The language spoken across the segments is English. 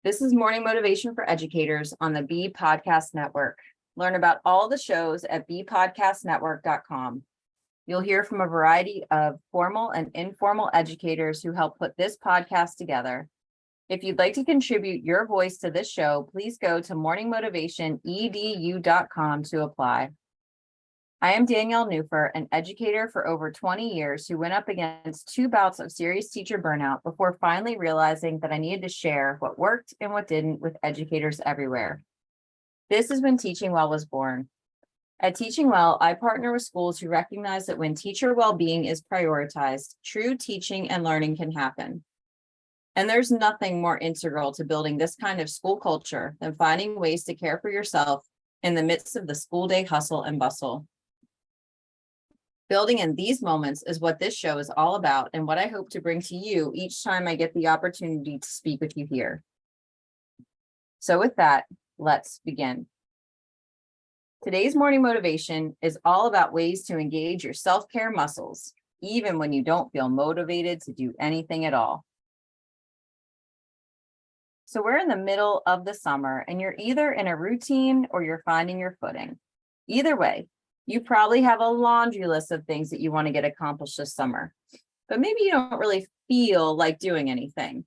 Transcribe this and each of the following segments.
This is Morning Motivation for Educators on the B Podcast Network. Learn about all the shows at bpodcastnetwork.com. You'll hear from a variety of formal and informal educators who help put this podcast together. If you'd like to contribute your voice to this show, please go to morningmotivationedu.com to apply. I am Danielle Nuhfer, an educator for over 20 years who went up against 2 bouts of serious teacher burnout before finally realizing that I needed to share what worked and what didn't with educators everywhere. This is when Teaching Well was born. At Teaching Well, I partner with schools who recognize that when teacher well-being is prioritized, true teaching and learning can happen. And there's nothing more integral to building this kind of school culture than finding ways to care for yourself in the midst of the school day hustle and bustle. Building in these moments is what this show is all about and what I hope to bring to you each time I get the opportunity to speak with you here. So with that, let's begin. Today's morning motivation is all about ways to engage your self-care muscles, even when you don't feel motivated to do anything at all. So we're in the middle of the summer and you're either in a routine or you're finding your footing. Either way, you probably have a laundry list of things that you want to get accomplished this summer, but maybe you don't really feel like doing anything.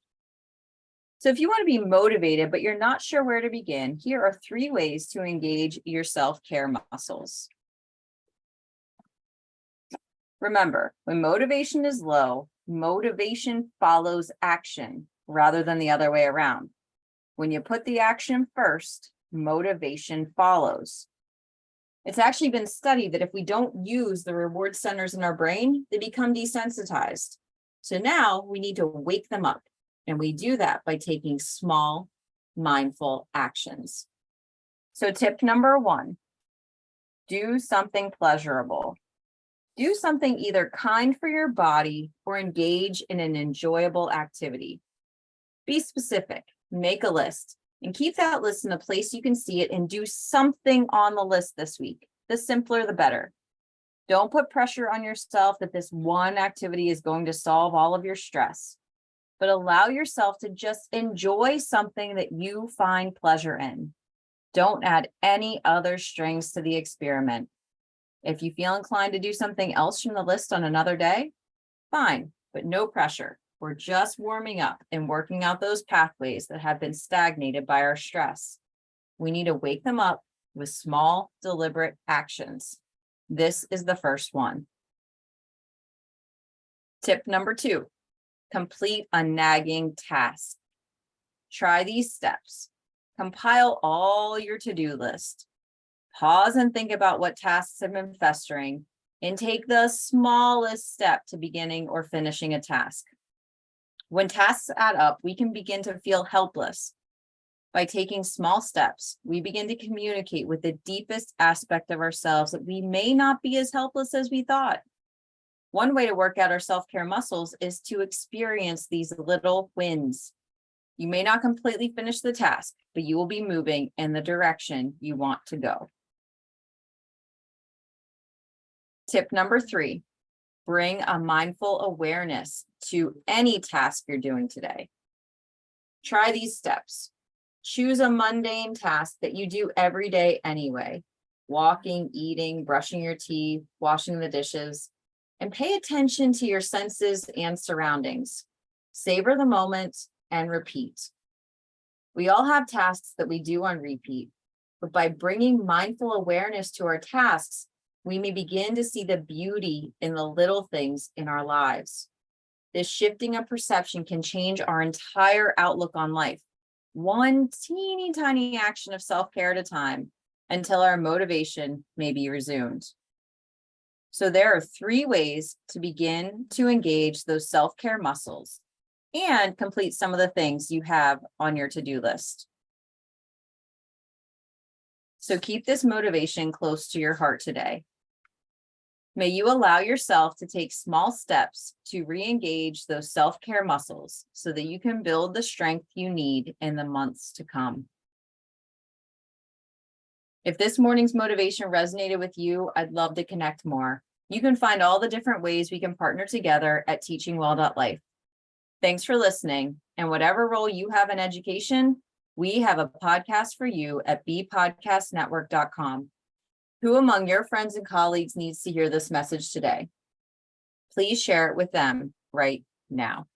So if you want to be motivated, but you're not sure where to begin, here are 3 ways to engage your self-care muscles. Remember, when motivation is low, motivation follows action rather than the other way around. When you put the action first, motivation follows. It's actually been studied that if we don't use the reward centers in our brain, they become desensitized. So now we need to wake them up. And we do that by taking small, mindful actions. So tip number 1, do something pleasurable. Do something either kind for your body or engage in an enjoyable activity. Be specific, make a list. And keep that list in a place you can see it and do something on the list this week. The simpler, the better. Don't put pressure on yourself that this one activity is going to solve all of your stress, but allow yourself to just enjoy something that you find pleasure in. Don't add any other strings to the experiment. If you feel inclined to do something else from the list on another day, fine, but no pressure. We're just warming up and working out those pathways that have been stagnated by our stress. We need to wake them up with small, deliberate actions. This is the first one. Tip number 2, complete a nagging task. Try these steps. Compile all your to-do list. Pause and think about what tasks have been festering and take the smallest step to beginning or finishing a task. When tasks add up, we can begin to feel helpless. By taking small steps, we begin to communicate with the deepest aspect of ourselves that we may not be as helpless as we thought. One way to work out our self-care muscles is to experience these little wins. You may not completely finish the task, but you will be moving in the direction you want to go. Tip number 3. Bring a mindful awareness to any task you're doing today. Try these steps. Choose a mundane task that you do every day anyway. Walking, eating, brushing your teeth, washing the dishes, and pay attention to your senses and surroundings. Savor the moment and repeat. We all have tasks that we do on repeat, but by bringing mindful awareness to our tasks, we may begin to see the beauty in the little things in our lives. This shifting of perception can change our entire outlook on life, one teeny tiny action of self-care at a time, until our motivation may be resumed. So there are 3 ways to begin to engage those self-care muscles and complete some of the things you have on your to-do list. So keep this motivation close to your heart today. May you allow yourself to take small steps to re-engage those self-care muscles so that you can build the strength you need in the months to come. If this morning's motivation resonated with you, I'd love to connect more. You can find all the different ways we can partner together at teachingwell.life. Thanks for listening, and whatever role you have in education, We have a podcast for you at bpodcastnetwork.com. Who among your friends and colleagues needs to hear this message today? Please share it with them right now.